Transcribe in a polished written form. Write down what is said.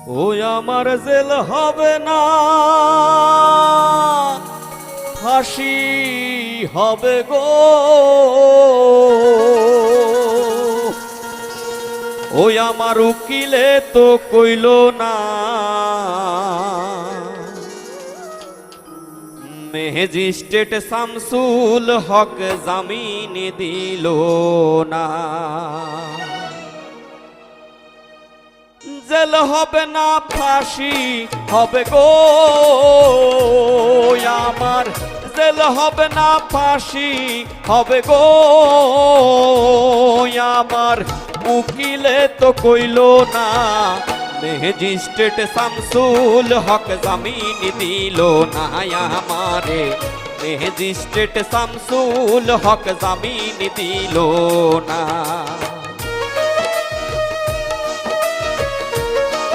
ওই আমার জেল হবে না, ফাঁসি হবে গো। ওই আমার উকিলে তো কইল না, ম্যাজিস্ট্রেট শামসুল হক জামিন দিল না। জেল হবে না, ফাঁসি হবে গো আমার। জেল হবে না, ফাঁসি হবে গো আমার। উকিলে তো কইল না, ম্যাজিস্ট্রেট শামসুল হক জামিন দিল না আমারে। ম্যাজিস্ট্রেট শামসুল হক জামিন দিল না।